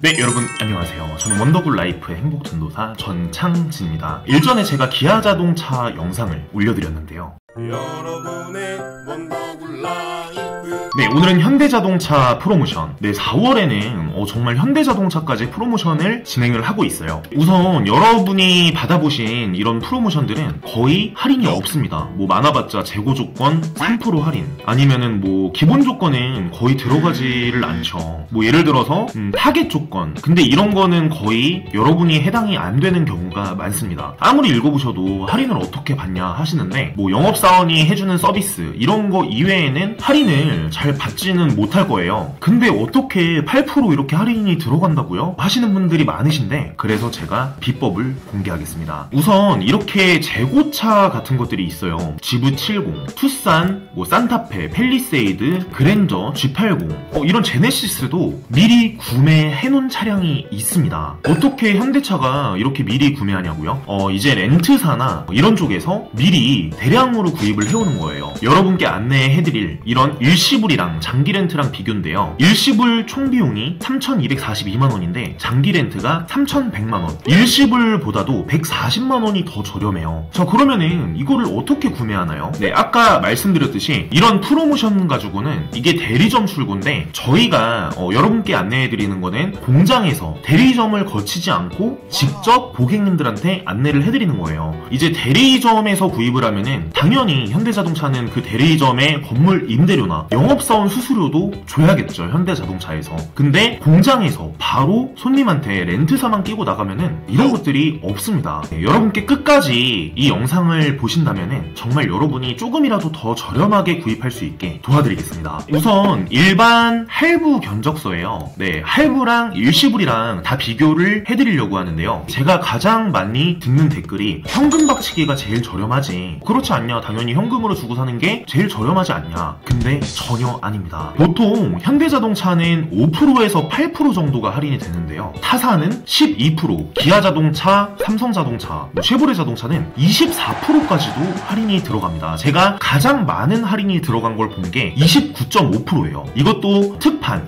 네, 여러분 안녕하세요. 저는 원더굴 라이프의 행복전도사 전창진입니다. 일전에 제가 기아 자동차 영상을 올려드렸는데요. 여러분의 원더굴 라이프. 네, 오늘은 현대자동차 프로모션. 네, 4월에는 정말 현대자동차까지 프로모션을 진행을 하고 있어요. 우선 여러분이 받아보신 이런 프로모션들은 거의 할인이 없습니다. 뭐 많아봤자 재고 조건 3% 할인, 아니면은 뭐 기본 조건은 거의 들어가지를 않죠. 뭐 예를 들어서 타겟 조건, 근데 이런 거는 거의 여러분이 해당이 안 되는 경우가 많습니다. 아무리 읽어보셔도 할인을 어떻게 받냐 하시는데, 뭐 영업사원이 해주는 서비스 이런 거 이외에는 할인을 잘 받지는 못할 거예요. 근데 어떻게 8% 이렇게 할인이 들어간다고요? 하시는 분들이 많으신데, 그래서 제가 비법을 공개하겠습니다. 우선 이렇게 재고차 같은 것들이 있어요. GV70, 투싼, 뭐 산타페, 팰리세이드, 그랜저, G80 이런 제네시스도 미리 구매해놓은 차량이 있습니다. 어떻게 현대차가 이렇게 미리 구매하냐고요? 이제 렌트사나 이런 쪽에서 미리 대량으로 구입을 해오는 거예요. 여러분께 안내해드릴 이런 일시불이랑 장기 렌트랑 비교인데요. 일시불 총 비용이 3,242만원인데 장기 렌트가 3,100만원, 일시불보다도 140만원이 더 저렴해요. 자, 그러면은 이거를 어떻게 구매하나요? 네, 아까 말씀드렸듯이 이런 프로모션 가지고는 이게 대리점 출고인데, 저희가 여러분께 안내해드리는 거는 공장에서 대리점을 거치지 않고 직접 고객님들한테 안내를 해드리는 거예요. 이제 대리점에서 구입을 하면은 당연히 현대자동차는 그 대리점의 건물 임대료나 영업사원 수수료도 줘야겠죠, 현대자동차에서. 근데 공장에서 바로 손님한테 렌트사만 끼고 나가면은 이런 것들이 없습니다. 네, 여러분께 끝까지 이 영상을 보신다면은 정말 여러분이 조금이라도 더 저렴하게 구입할 수 있게 도와드리겠습니다. 우선 일반 할부 견적서예요. 네, 할부랑 일시불이랑 다 비교를 해드리려고 하는데요. 제가 가장 많이 듣는 댓글이 현금 박치기가 제일 저렴하지, 그렇지 않냐, 당연히 현금으로 주고 사는 게 제일 저렴하지 않냐. 근데 전혀 아닙니다. 보통 현대자동차는 5%에서 8% 정도가 할인이 되는데요, 타사는 12%, 기아자동차, 삼성자동차, 쉐보레자동차는 24%까지도 할인이 들어갑니다. 제가 가장 많은 할인이 들어간 걸 본 게 29.5%예요. 이것도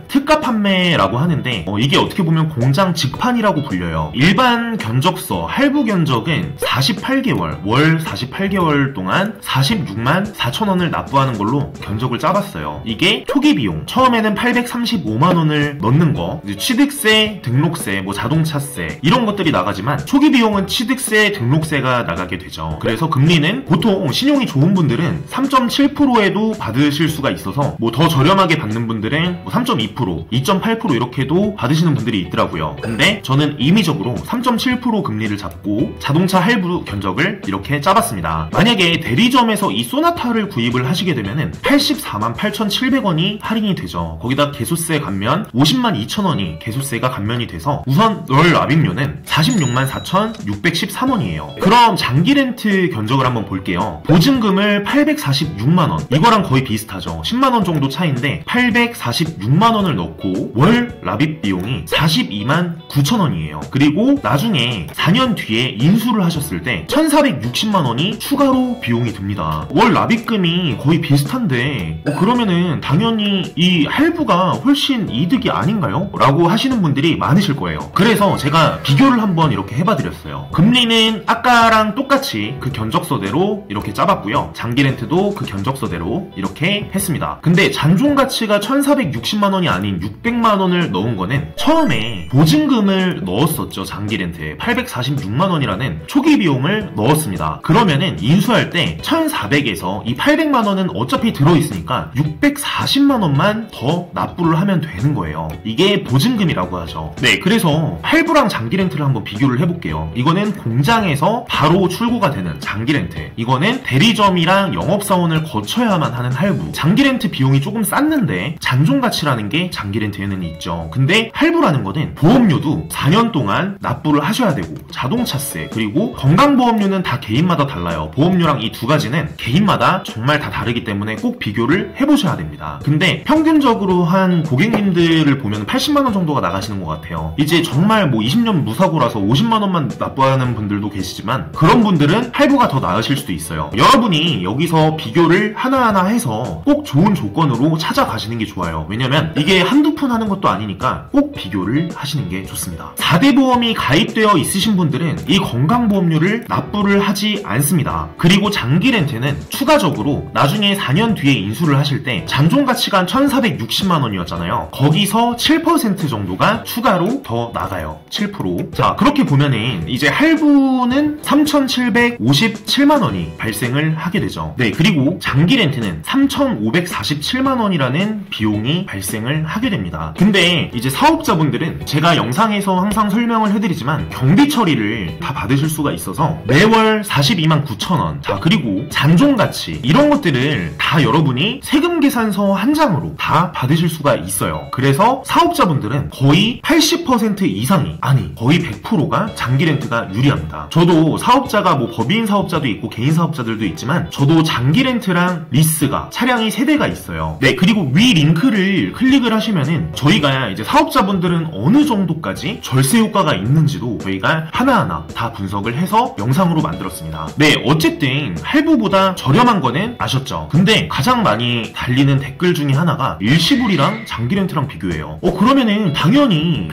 특가 판매라고 하는데, 이게 어떻게 보면 공장 직판이라고 불려요. 일반 견적서, 할부 견적은 48개월, 월 48개월 동안 46만 4천원을 납부하는 걸로 견적을 짜봤어요. 이게 초기 비용, 처음에는 835만원을 넣는 거, 취득세, 등록세, 뭐 자동차세 이런 것들이 나가지만 초기 비용은 취득세, 등록세가 나가게 되죠. 그래서 금리는 보통 신용이 좋은 분들은 3.7%에도 받으실 수가 있어서, 뭐 더 저렴하게 받는 분들은 3.2%, 2.8% 이렇게도 받으시는 분들이 있더라고요. 근데 저는 임의적으로 3.7% 금리를 잡고 자동차 할부 견적을 이렇게 짜봤습니다. 만약에 대리점에서 이 소나타를 구입을 하시게 되면은 84만 8,700원이 할인이 되죠. 거기다 개소세 감면 50만 2천원이 개소세가 감면이 돼서 우선 월 납입료는 46만 4,613원이에요. 그럼 장기 렌트 견적을 한번 볼게요. 보증금을 846만원, 이거랑 거의 비슷하죠. 10만원 정도 차이인데 846만원을 넣고 월 납입 비용이 42만 9천원이에요. 그리고 나중에 4년 뒤에 인수를 하셨을 때 1,460만원이 추가로 비용이 듭니다. 월 납입금이 거의 비슷한데 그러면은 당연히 이 할부가 훨씬 이득이 아닌가요? 라고 하시는 분들이 많으실 거예요. 그래서 제가 비교를 한번 이렇게 해봐드렸어요. 금리는 아까랑 똑같이 그 견적서대로 이렇게 짜봤고요. 장기 렌트도 그 견적서대로 이렇게 했습니다. 근데 잔존 가치가 1,460만원이 아닌 600만원을 넣은 거는 처음에 보증금을 넣었었죠. 장기 렌트에 846만원이라는 초기 비용을 넣었습니다. 그러면은 인수할 때 1,400에서 이 800만원은 어차피 들어있으니까 640만원만 더 납부를 하면 되는 거예요. 이게 보증금이라고 하죠. 네, 그래서 할부랑 장기 렌트를 한번 비교를 해볼게요. 이거는 공장에서 바로 출고가 되는 장기 렌트, 이거는 대리점이랑 영업사원을 거쳐야만 하는 할부. 장기 렌트 비용이 조금 쌌는데 잔존 가치라는 게 장기 렌트에는 있죠. 근데 할부라는 거는 보험료도 4년 동안 납부를 하셔야 되고, 자동차세, 그리고 건강보험료는 다 개인마다 달라요. 보험료랑 이 두 가지는 개인마다 정말 다 다르기 때문에 꼭 비교를 해보셔야 됩니다. 됩니다. 근데 평균적으로 한 고객님들을 보면 80만원 정도가 나가시는 것 같아요. 이제 정말 뭐 20년 무사고라서 50만원만 납부하는 분들도 계시지만 그런 분들은 할부가 더 나으실 수도 있어요. 여러분이 여기서 비교를 하나하나 해서 꼭 좋은 조건으로 찾아가시는 게 좋아요. 왜냐면 이게 한두 푼 하는 것도 아니니까 꼭 비교를 하시는 게 좋습니다. 4대 보험이 가입되어 있으신 분들은 이 건강보험료를 납부를 하지 않습니다. 그리고 장기 렌트는 추가적으로 나중에 4년 뒤에 인수를 하실 때 장종가치가 1,460만원이었잖아요. 거기서 7% 정도가 추가로 더 나가요. 7%. 자, 그렇게 보면은 이제 할부는 3,757만원이 발생을 하게 되죠. 네, 그리고 장기 렌트는 3,547만원이라는 비용이 발생을 하게 됩니다. 근데 이제 사업자분들은 제가 영상에서 항상 설명을 해드리지만 경비 처리를 다 받으실 수가 있어서 매월 42만 9천원. 자, 그리고 잔존가치 이런 것들을 다 여러분이 세금 계산서 한 장으로 다 받으실 수가 있어요. 그래서 사업자분들은 거의 80% 이상이, 아니 거의 100%가 장기 렌트가 유리합니다. 저도 사업자가 뭐 법인 사업자도 있고 개인 사업자들도 있지만 저도 장기 렌트랑 리스가 차량이 3대가 있어요. 네, 그리고 위 링크를 클릭을 하시면은 저희가 이제 사업자분들은 어느 정도까지 절세 효과가 있는지도 저희가 하나하나 다 분석을 해서 영상으로 만들었습니다. 네, 어쨌든 할부보다 저렴한 거는 아셨죠? 근데 가장 많이 달리는 댓글 중에 하나가 일시불이랑 장기 렌트랑 비교해요. 그러면은 당연히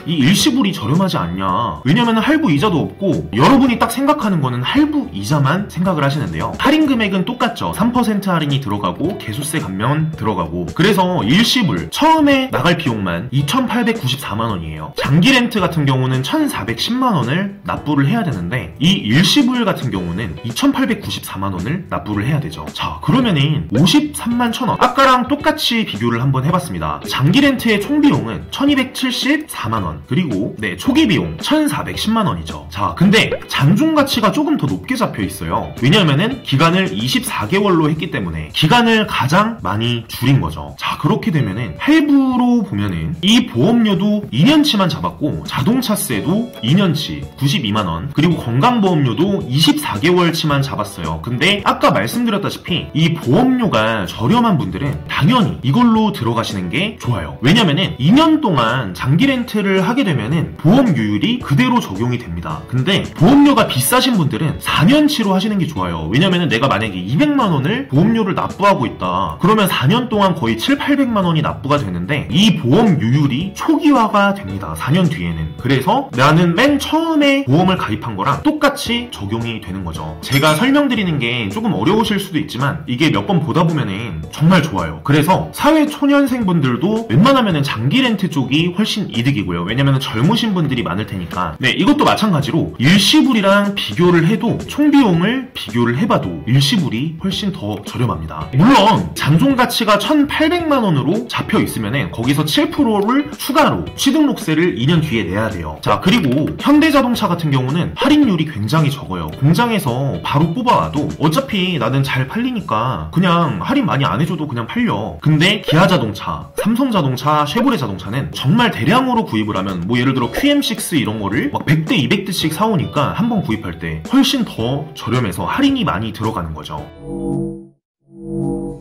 이 일시불이 저렴하지 않냐. 왜냐면 할부 이자도 없고 여러분이 딱 생각하는 거는 할부 이자만 생각을 하시는데요. 할인 금액은 똑같죠. 3% 할인이 들어가고 개소세 감면 들어가고. 그래서 일시불 처음에 나갈 비용만 2,894만원이에요. 장기 렌트 같은 경우는 1,410만원을 납부를 해야 되는데 이 일시불 같은 경우는 2,894만원을 납부를 해야 되죠. 자, 그러면은 53만 1,000원. 아까랑 똑같이 비교를 한번 해봤습니다. 장기 렌트의 총 비용은 1,274만원. 그리고 네, 초기 비용 1,410만원이죠. 자, 근데 잔존가치가 조금 더 높게 잡혀 있어요. 왜냐면은 기간을 24개월로 했기 때문에 기간을 가장 많이 줄인 거죠. 자, 그렇게 되면은 할부로 보면은 이 보험료도 2년치만 잡았고 자동차세도 2년치 92만원, 그리고 건강보험료도 24개월치만 잡았어요. 근데 아까 말씀드렸다시피 이 보험료가 저렴한 분들은 당연히 이걸로 들어가시는 게 좋아요. 왜냐면은 2년 동안 장기 렌트를 하게 되면은 보험 유율이 그대로 적용이 됩니다. 근데 보험료가 비싸신 분들은 4년치로 하시는 게 좋아요. 왜냐면은 내가 만약에 200만원을 보험료를 납부하고 있다. 그러면 4년 동안 거의 7,800만원이 납부가 되는데 이 보험 유율이 초기화가 됩니다. 4년 뒤에는. 그래서 나는 맨 처음에 보험을 가입한 거랑 똑같이 적용이 되는 거죠. 제가 설명드리는 게 조금 어려우실 수도 있지만 이게 몇 번 보다 보면은 정말 좋아요. 그래서 사회초년생분들도 웬만하면은 장기 렌트 쪽이 훨씬 이득이고요. 왜냐면 젊으신 분들이 많을 테니까. 네, 이것도 마찬가지로 일시불이랑 비교를 해도 총비용을 비교를 해봐도 일시불이 훨씬 더 저렴합니다. 물론 잔존가치가 1,800만원으로 잡혀 있으면은 거기서 7%를 추가로 취등록세를 2년 뒤에 내야 돼요. 자, 그리고 현대자동차 같은 경우는 할인율이 굉장히 적어요. 공장에서 바로 뽑아와도 어차피 나는 잘 팔리니까 그냥 할인 많이 안 해줘도 그냥 팔려. 근데 기아자동차, 삼성자동차, 쉐보레자동차는 정말 대량으로 구입을 하면 뭐 예를 들어 QM6 이런 거를 막 100대 200대씩 사오니까 한번 구입할 때 훨씬 더 저렴해서 할인이 많이 들어가는 거죠.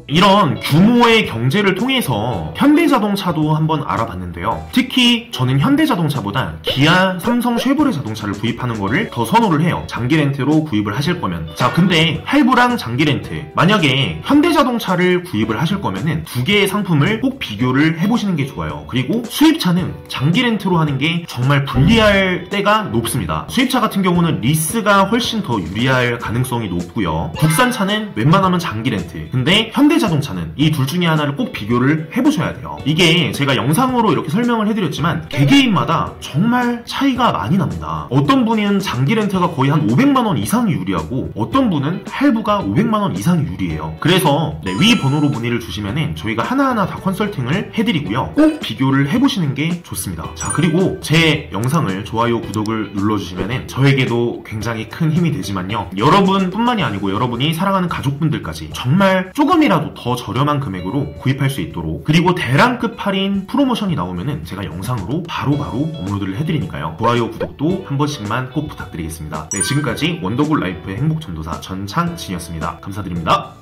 이런 규모의 경제를 통해서 현대자동차도 한번 알아봤는데요. 특히 저는 현대자동차보다 기아, 삼성, 쉐보레 자동차를 구입하는 거를 더 선호를 해요. 장기 렌트로 구입을 하실 거면. 자, 근데 할부랑 장기 렌트, 만약에 현대자동차를 구입을 하실 거면은 두 개의 상품을 꼭 비교를 해보시는 게 좋아요. 그리고 수입차는 장기 렌트로 하는 게 정말 불리할 때가 높습니다. 수입차 같은 경우는 리스가 훨씬 더 유리할 가능성이 높고요. 국산차는 웬만하면 장기 렌트. 근데 현대자동차는 이 둘 중에 하나를 꼭 비교를 해보셔야 돼요. 이게 제가 영상으로 이렇게 설명을 해드렸지만 개개인마다 정말 차이가 많이 납니다. 어떤 분은 장기 렌트가 거의 한 500만원 이상이 유리하고 어떤 분은 할부가 500만원 이상이 유리해요. 그래서 네, 위 번호로 문의를 주시면은 저희가 하나하나 다 컨설팅을 해드리고요. 꼭 비교를 해보시는 게 좋습니다. 자, 그리고 제 영상을 좋아요, 구독을 눌러주시면은 저에게도 굉장히 큰 힘이 되지만요. 여러분뿐만이 아니고 여러분이 사랑하는 가족분들까지 정말 조금이라도 더 저렴한 금액으로 구입할 수 있도록, 그리고 대량급 할인 프로모션이 나오면은 제가 영상으로 바로바로 업로드를 해드리니까요. 좋아요, 구독도 한 번씩만 꼭 부탁드리겠습니다. 네, 지금까지 원더골 라이프의 행복전도사 전창진이었습니다. 감사드립니다.